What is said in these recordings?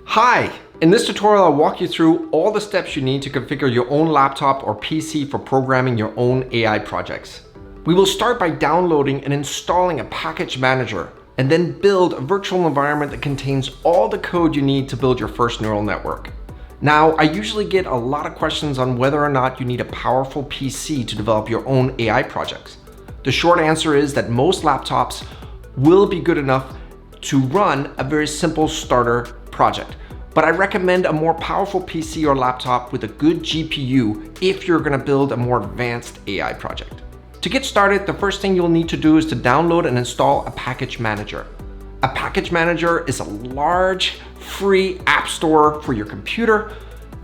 Hi! In this tutorial, I'll walk you through all the steps you need to configure your own laptop or PC for programming your own AI projects. We will start by downloading and installing a package manager, and then build a virtual environment that contains all the code you need to build your first neural network. Now, I usually get a lot of questions on whether or not you need a powerful PC to develop your own AI projects. The short answer is that most laptops will be good enough to run a very simple starter project. But I recommend a more powerful PC or laptop with a good GPU if you're going to build a more advanced AI project. To get started, the first thing you'll need to do is to download and install a package manager. A package manager is a large, free app store for your computer,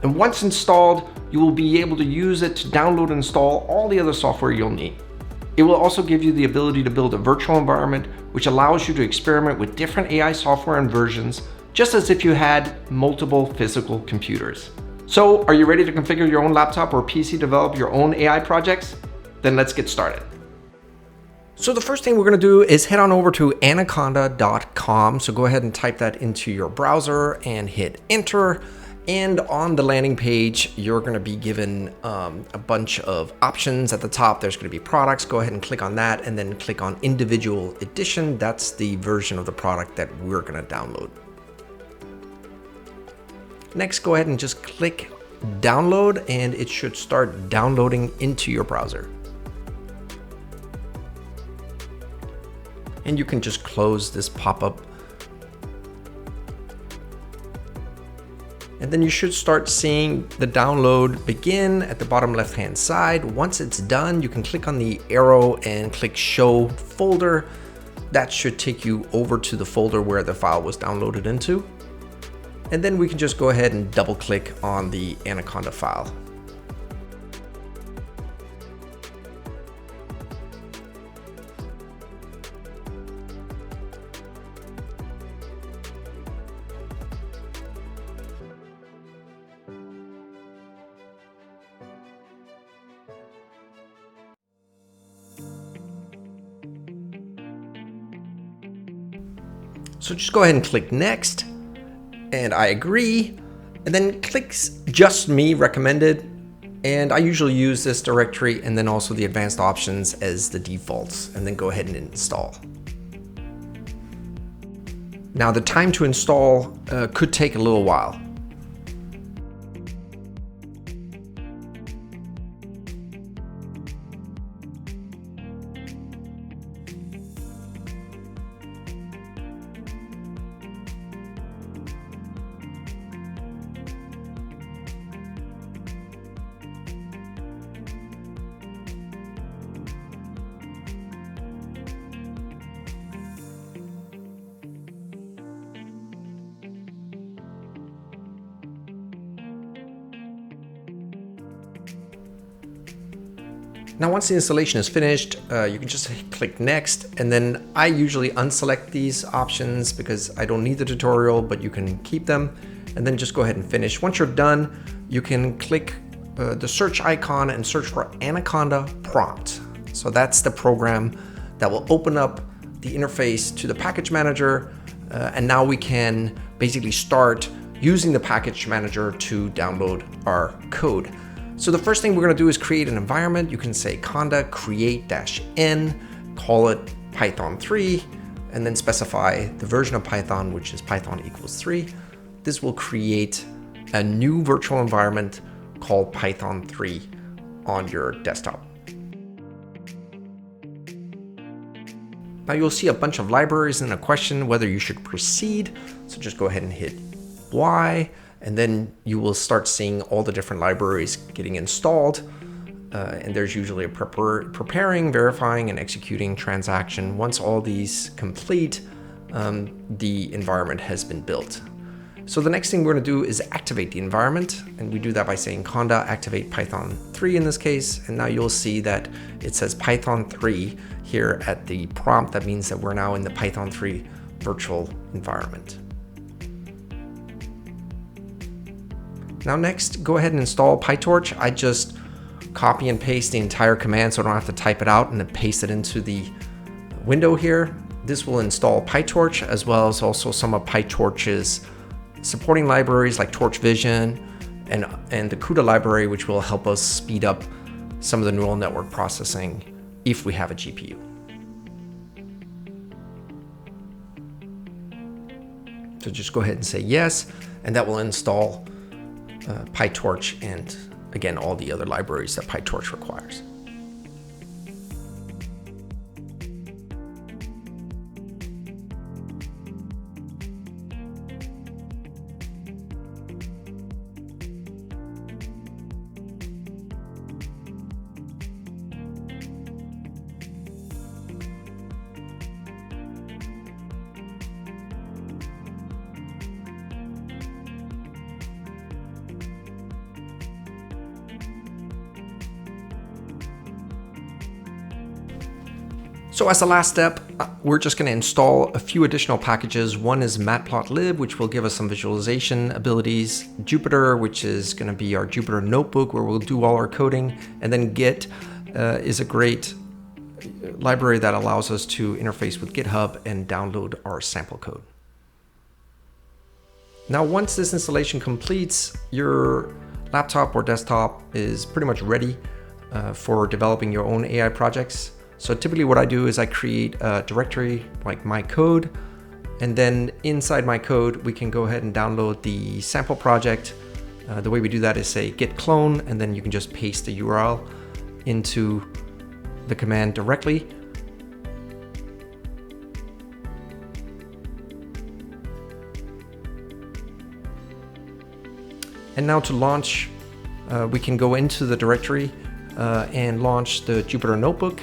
and once installed, you will be able to use it to download and install all the other software you'll need. It will also give you the ability to build a virtual environment, which allows you to experiment with different AI software and versions, just as if you had multiple physical computers. So, are you ready to configure your own laptop or PC to develop your own AI projects? Then let's get started. So the first thing we're going to do is head on over to anaconda.com. So go ahead and type that into your browser and hit enter. And on the landing page, you're going to be given a bunch of options. At the top, there's going to be products. Go ahead and click on that and then click on individual edition. That's the version of the product that we're going to download. Next, go ahead and just click download and it should start downloading into your browser. And you can just close this pop-up. And then you should start seeing the download begin at the bottom left-hand side. Once it's done, you can click on the arrow and click show folder. That should take you over to the folder where the file was downloaded into. And then we can just go ahead and double click on the Anaconda file. So just go ahead and click next, and I agree, and then click just me recommended. And I usually use this directory and then also the advanced options as the defaults, and then go ahead and install. Now the time to install could take a little while. Now, once the installation is finished, you can just click next, and then I usually unselect these options because I don't need the tutorial, but you can keep them, and then just go ahead and finish. Once you're done, you can click the search icon and search for Anaconda prompt. So that's the program that will open up the interface to the package manager, and now we can basically start using the package manager to download our code. So the first thing we're going to do is create an environment. You can say conda create-n, call it Python 3, and then specify the version of Python, which is Python equals 3. This will create a new virtual environment called Python 3 on your desktop. Now you'll see a bunch of libraries and a question whether you should proceed. So just go ahead and hit Y. And then you will start seeing all the different libraries getting installed. And there's usually a preparing, verifying, and executing transaction. Once all these complete, the environment has been built. So the next thing we're going to do is activate the environment. And we do that by saying conda activate Python 3 in this case. And now you'll see that it says Python 3 here at the prompt. That means that we're now in the Python 3 virtual environment. Now next, go ahead and install PyTorch. I just copy and paste the entire command so I don't have to type it out and then paste it into the window here. This will install PyTorch as well as also some of PyTorch's supporting libraries like Torch Vision and the CUDA library, which will help us speed up some of the neural network processing if we have a GPU. So just go ahead and say yes, and that will install PyTorch and, again, all the other libraries that PyTorch requires. So as the last step, we're just going to install a few additional packages. One is matplotlib, which will give us some visualization abilities, Jupyter, which is going to be our Jupyter Notebook, where we'll do all our coding, and then Git is a great library that allows us to interface with GitHub and download our sample code. Now, once this installation completes, your laptop or desktop is pretty much ready for developing your own AI projects. So typically what I do is I create a directory like my code, and then inside my code, we can go ahead and download the sample project. The way we do that is say git clone, and then you can just paste the URL into the command directly. And now to launch, we can go into the directory and launch the Jupyter Notebook.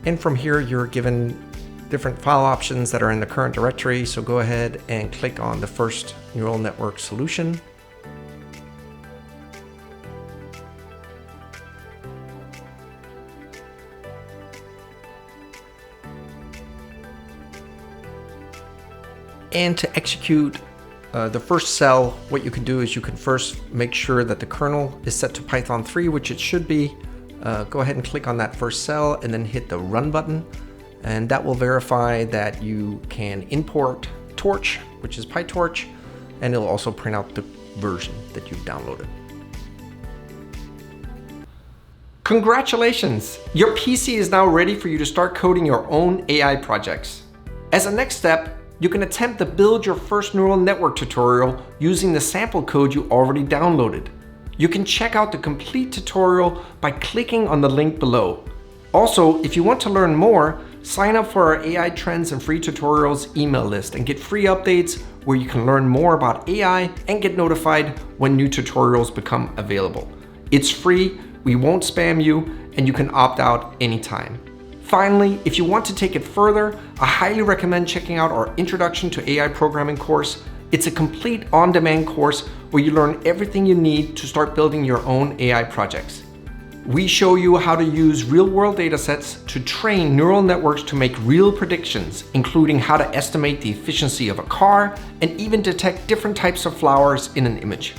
And from here, you're given different file options that are in the current directory. So go ahead and click on the first neural network solution. And to execute the first cell, what you can do is you can first make sure that the kernel is set to Python 3, which it should be. Go ahead and click on that first cell and then hit the run button, and that will verify that you can import Torch, which is PyTorch, and it'll also print out the version that you've downloaded. Congratulations! Your PC is now ready for you to start coding your own AI projects. As a next step, you can attempt to build your first neural network tutorial using the sample code you already downloaded. You can check out the complete tutorial by clicking on the link below. Also, if you want to learn more, sign up for our AI Trends and Free Tutorials email list and get free updates where you can learn more about AI and get notified when new tutorials become available. It's free, we won't spam you, and you can opt out anytime. Finally, if you want to take it further, I highly recommend checking out our Introduction to AI Programming course. It's a complete on-demand course where you learn everything you need to start building your own AI projects. We show you how to use real-world datasets to train neural networks to make real predictions, including how to estimate the efficiency of a car and even detect different types of flowers in an image.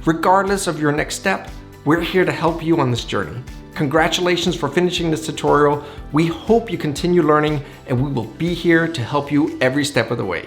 Regardless of your next step, we're here to help you on this journey. Congratulations for finishing this tutorial. We hope you continue learning, and we will be here to help you every step of the way.